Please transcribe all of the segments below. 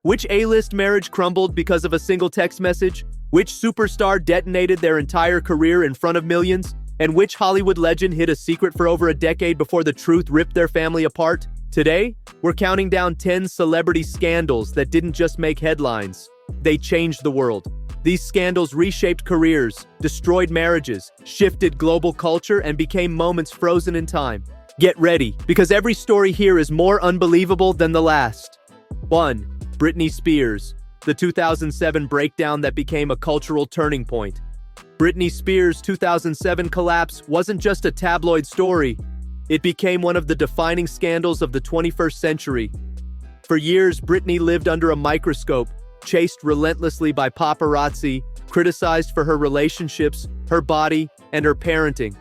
Which A-list marriage crumbled because of a single text message? Which superstar detonated their entire career in front of millions? And which Hollywood legend hid a secret for over a decade before the truth ripped their family apart? Today, we're counting down 10 celebrity scandals that didn't just make headlines. They changed the world. These scandals reshaped careers, destroyed marriages, shifted global culture, and became moments frozen in time. Get ready, because every story here is more unbelievable than the last. 1. Britney Spears, the 2007 breakdown that became a cultural turning point. Britney Spears' 2007 collapse wasn't just a tabloid story. It became one of the defining scandals of the 21st century. For years, Britney lived under a microscope, chased relentlessly by paparazzi, criticized for her relationships, her body, and her parenting.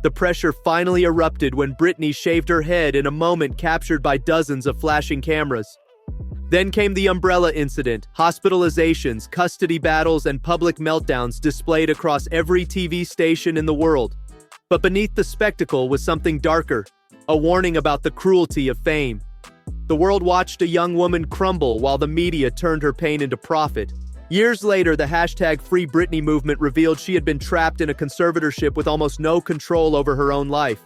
The pressure finally erupted when Britney shaved her head in a moment captured by dozens of flashing cameras. Then came the umbrella incident, hospitalizations, custody battles, and public meltdowns displayed across every TV station in the world. But beneath the spectacle was something darker, a warning about the cruelty of fame. The world watched a young woman crumble while the media turned her pain into profit. Years later, the #FreeBritney movement revealed she had been trapped in a conservatorship with almost no control over her own life.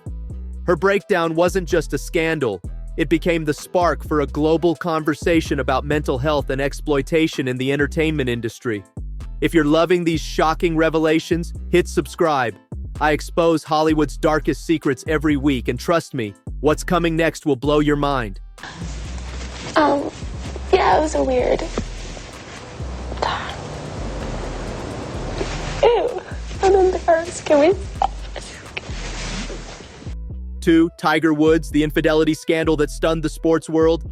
Her breakdown wasn't just a scandal. It became the spark for a global conversation about mental health and exploitation in the entertainment industry. If you're loving these shocking revelations, hit subscribe. I expose Hollywood's darkest secrets every week, and trust me, what's coming next will blow your mind. Yeah, it was a weird time. Ew, I'm embarrassed. Can we stop? 2. Tiger Woods, the infidelity scandal that stunned the sports world.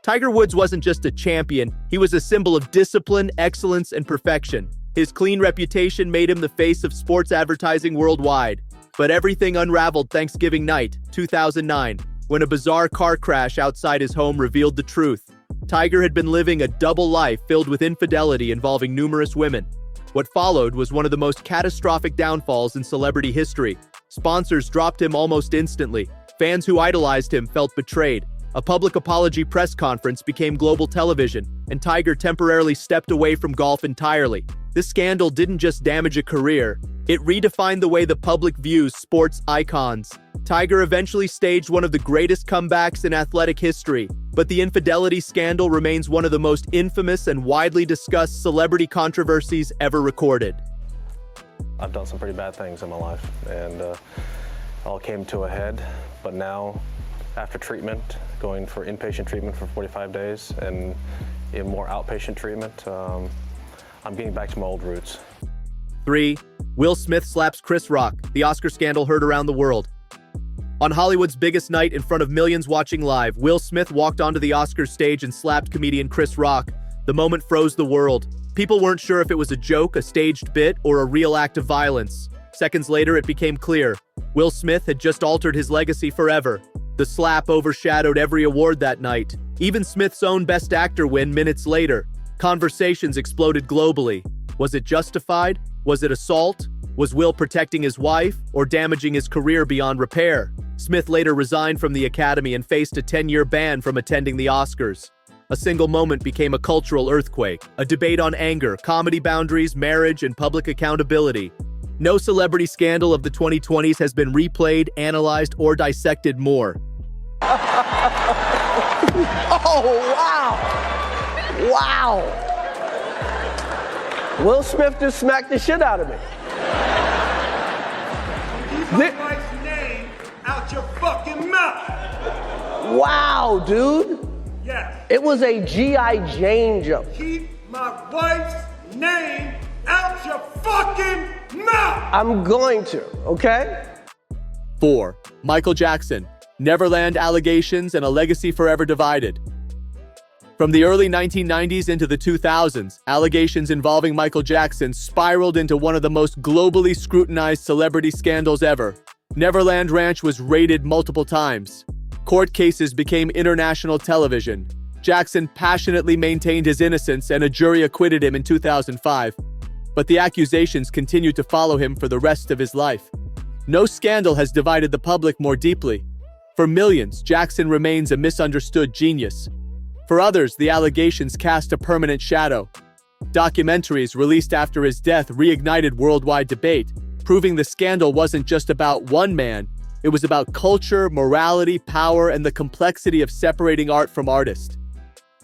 Tiger Woods wasn't just a champion, he was a symbol of discipline, excellence, and perfection. His clean reputation made him the face of sports advertising worldwide. But everything unraveled Thanksgiving night, 2009, when a bizarre car crash outside his home revealed the truth. Tiger had been living a double life filled with infidelity involving numerous women. What followed was one of the most catastrophic downfalls in celebrity history. Sponsors dropped him almost instantly. Fans who idolized him felt betrayed. A public apology press conference became global television, and Tiger temporarily stepped away from golf entirely. This scandal didn't just damage a career, it redefined the way the public views sports icons. Tiger eventually staged one of the greatest comebacks in athletic history, but the infidelity scandal remains one of the most infamous and widely discussed celebrity controversies ever recorded. I've done some pretty bad things in my life, and all came to a head. But now, after treatment, going for inpatient treatment for 45 days and in more outpatient treatment, I'm getting back to my old roots. 3. Will Smith slaps Chris Rock, the Oscar scandal heard around the world. On Hollywood's biggest night in front of millions watching live, Will Smith walked onto the Oscars stage and slapped comedian Chris Rock. The moment froze the world. People weren't sure if it was a joke, a staged bit, or a real act of violence. Seconds later, it became clear. Will Smith had just altered his legacy forever. The slap overshadowed every award that night. Even Smith's own Best Actor win minutes later. Conversations exploded globally. Was it justified? Was it assault? Was Will protecting his wife or damaging his career beyond repair? Smith later resigned from the Academy and faced a 10-year ban from attending the Oscars. A single moment became a cultural earthquake, a debate on anger, comedy boundaries, marriage, and public accountability. No celebrity scandal of the 2020s has been replayed, analyzed, or dissected more. Oh, wow! Wow! Will Smith just smacked the shit out of me. Keep my wife's name out your fucking mouth! Wow, dude! Yes. It was a G.I. Jane jump. Keep my wife's name out your fucking mouth! I'm going to, okay? 4. Michael Jackson, Neverland allegations and a legacy forever divided. From the early 1990s into the 2000s, allegations involving Michael Jackson spiraled into one of the most globally scrutinized celebrity scandals ever. Neverland Ranch was raided multiple times. Court cases became international television. Jackson passionately maintained his innocence and a jury acquitted him in 2005. But the accusations continued to follow him for the rest of his life. No scandal has divided the public more deeply. For millions, Jackson remains a misunderstood genius. For others, the allegations cast a permanent shadow. Documentaries released after his death reignited worldwide debate, proving the scandal wasn't just about one man. It was about culture, morality, power, and the complexity of separating art from artist.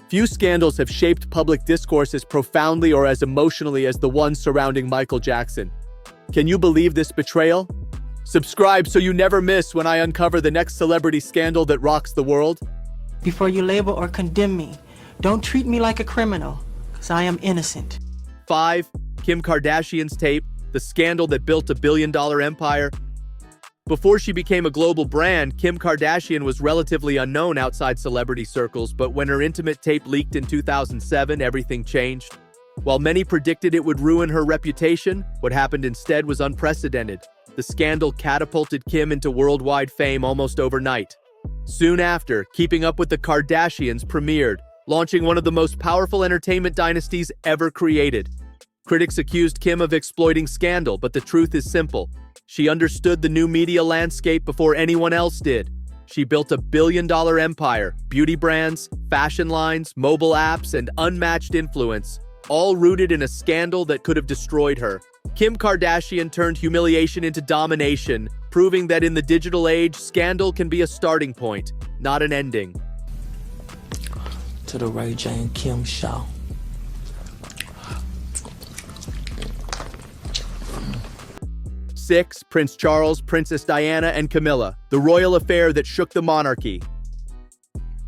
Few scandals have shaped public discourse as profoundly or as emotionally as the one surrounding Michael Jackson. Can you believe this betrayal? Subscribe so you never miss when I uncover the next celebrity scandal that rocks the world. Before you label or condemn me, don't treat me like a criminal, because I am innocent. 5. Kim Kardashian's tape, the scandal that built a billion-dollar empire. Before she became a global brand, Kim Kardashian was relatively unknown outside celebrity circles, but when her intimate tape leaked in 2007, everything changed. While many predicted it would ruin her reputation, what happened instead was unprecedented. The scandal catapulted Kim into worldwide fame almost overnight. Soon after, Keeping Up with the Kardashians premiered, launching one of the most powerful entertainment dynasties ever created. Critics accused Kim of exploiting scandal, but the truth is simple. She understood the new media landscape before anyone else did. She built a billion-dollar empire, beauty brands, fashion lines, mobile apps, and unmatched influence, all rooted in a scandal that could have destroyed her. Kim Kardashian turned humiliation into domination, proving that in the digital age, scandal can be a starting point, not an ending. To the Ray J and Kim show. 6. Prince Charles, Princess Diana, and Camilla, the royal affair that shook the monarchy.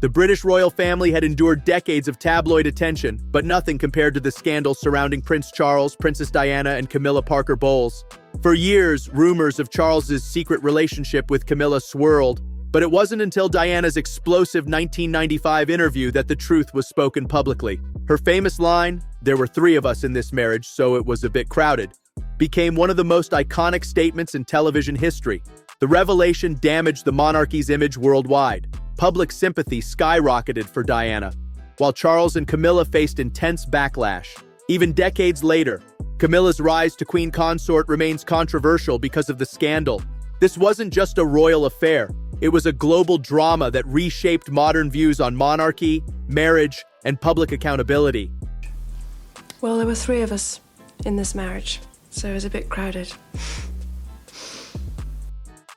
The British royal family had endured decades of tabloid attention, but nothing compared to the scandal surrounding Prince Charles, Princess Diana, and Camilla Parker Bowles. For years, rumors of Charles's secret relationship with Camilla swirled, but it wasn't until Diana's explosive 1995 interview that the truth was spoken publicly. Her famous line, "There were 3 of us in this marriage, so it was a bit crowded," became one of the most iconic statements in television history. The revelation damaged the monarchy's image worldwide. Public sympathy skyrocketed for Diana, while Charles and Camilla faced intense backlash. Even decades later, Camilla's rise to queen consort remains controversial because of the scandal. This wasn't just a royal affair. It was a global drama that reshaped modern views on monarchy, marriage, and public accountability. Well, there were 3 of us in this marriage, so it was a bit crowded.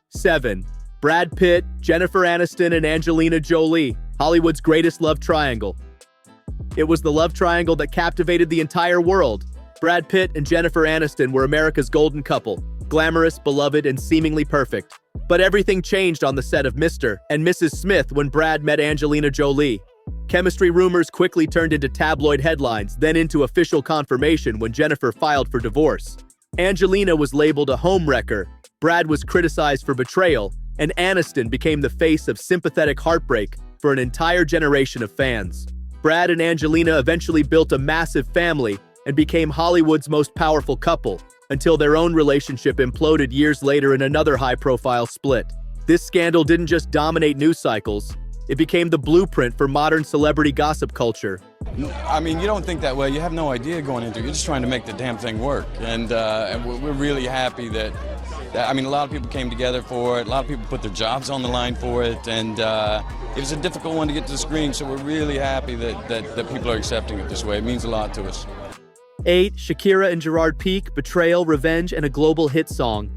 7. Brad Pitt, Jennifer Aniston, and Angelina Jolie, Hollywood's greatest love triangle. It was the love triangle that captivated the entire world. Brad Pitt and Jennifer Aniston were America's golden couple, glamorous, beloved, and seemingly perfect. But everything changed on the set of Mr. and Mrs. Smith when Brad met Angelina Jolie. Chemistry rumors quickly turned into tabloid headlines, then into official confirmation when Jennifer filed for divorce. Angelina was labeled a homewrecker, Brad was criticized for betrayal, and Aniston became the face of sympathetic heartbreak for an entire generation of fans. Brad and Angelina eventually built a massive family and became Hollywood's most powerful couple, until their own relationship imploded years later in another high-profile split. This scandal didn't just dominate news cycles, it became the blueprint for modern celebrity gossip culture. I mean, you don't think that way. You have no idea going into it. You're just trying to make the damn thing work. And we're really happy that, I mean, a lot of people came together for it. A lot of people put their jobs on the line for it. And it was a difficult one to get to the screen, so we're really happy that people are accepting it this way. It means a lot to us. 8. Shakira and Gerard Piqué, betrayal, revenge, and a global hit song.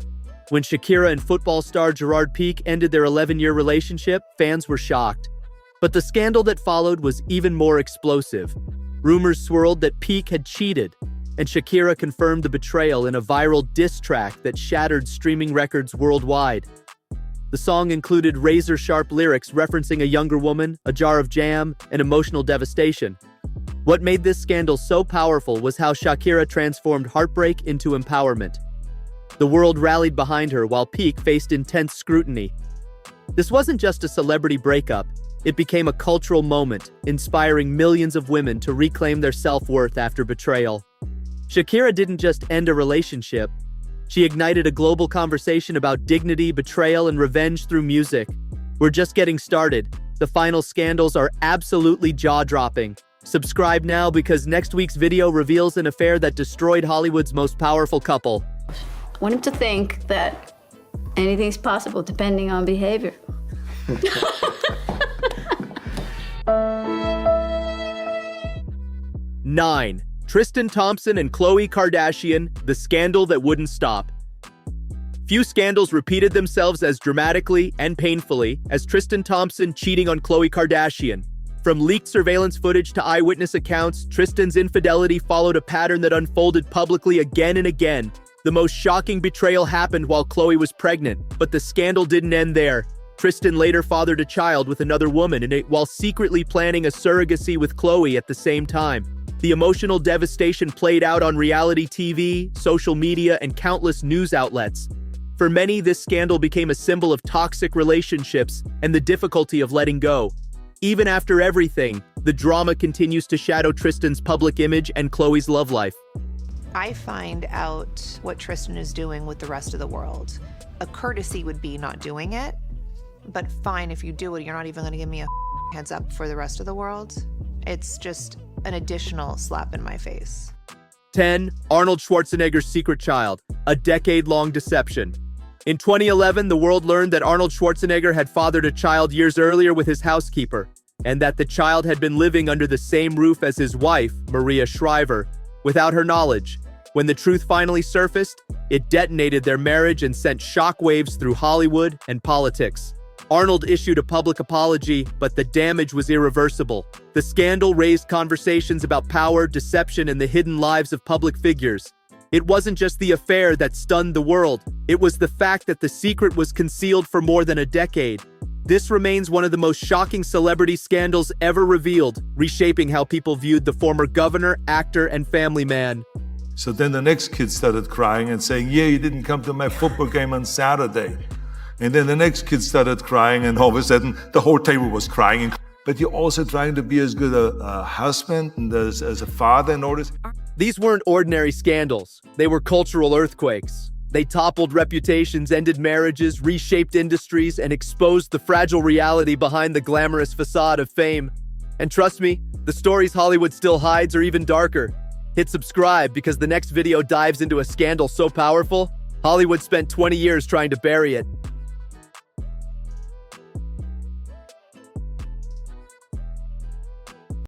When Shakira and football star Gerard Piqué ended their 11-year relationship, fans were shocked. But the scandal that followed was even more explosive. Rumors swirled that Piqué had cheated, and Shakira confirmed the betrayal in a viral diss track that shattered streaming records worldwide. The song included razor-sharp lyrics referencing a younger woman, a jar of jam, and emotional devastation. What made this scandal so powerful was how Shakira transformed heartbreak into empowerment. The world rallied behind her while Piqué faced intense scrutiny. This wasn't just a celebrity breakup, it became a cultural moment, inspiring millions of women to reclaim their self-worth after betrayal. Shakira didn't just end a relationship, she ignited a global conversation about dignity, betrayal, and revenge through music. We're just getting started. The final scandals are absolutely jaw-dropping. Subscribe now because next week's video reveals an affair that destroyed Hollywood's most powerful couple. I want him to think that anything's possible depending on behavior. 9. Tristan Thompson and Khloe Kardashian, the scandal that wouldn't stop. Few scandals repeated themselves as dramatically and painfully as Tristan Thompson cheating on Khloe Kardashian. From leaked surveillance footage to eyewitness accounts, Tristan's infidelity followed a pattern that unfolded publicly again and again. The most shocking betrayal happened while Khloe was pregnant, but the scandal didn't end there. Tristan later fathered a child with another woman while secretly planning a surrogacy with Khloe at the same time. The emotional devastation played out on reality TV, social media, and countless news outlets. For many, this scandal became a symbol of toxic relationships and the difficulty of letting go. Even after everything, the drama continues to shadow Tristan's public image and Khloe's love life. I find out what Tristan is doing with the rest of the world. A courtesy would be not doing it, but fine, if you do it, you're not even going to give me a heads up for the rest of the world. It's just an additional slap in my face. 10. Arnold Schwarzenegger's secret child, a decade-long deception. In 2011, the world learned that Arnold Schwarzenegger had fathered a child years earlier with his housekeeper, and that the child had been living under the same roof as his wife, Maria Shriver, without her knowledge. When the truth finally surfaced, it detonated their marriage and sent shockwaves through Hollywood and politics. Arnold issued a public apology, but the damage was irreversible. The scandal raised conversations about power, deception, and the hidden lives of public figures. It wasn't just the affair that stunned the world, it was the fact that the secret was concealed for more than a decade. This remains one of the most shocking celebrity scandals ever revealed, reshaping how people viewed the former governor, actor, and family man. So then the next kid started crying and saying, yeah, you didn't come to my football game on Saturday. And then the next kid started crying, and all of a sudden the whole table was crying. But you're also trying to be as good a husband and as a father and all this. These weren't ordinary scandals. They were cultural earthquakes. They toppled reputations, ended marriages, reshaped industries, and exposed the fragile reality behind the glamorous facade of fame. And trust me, the stories Hollywood still hides are even darker. Hit subscribe because the next video dives into a scandal so powerful, Hollywood spent 20 years trying to bury it.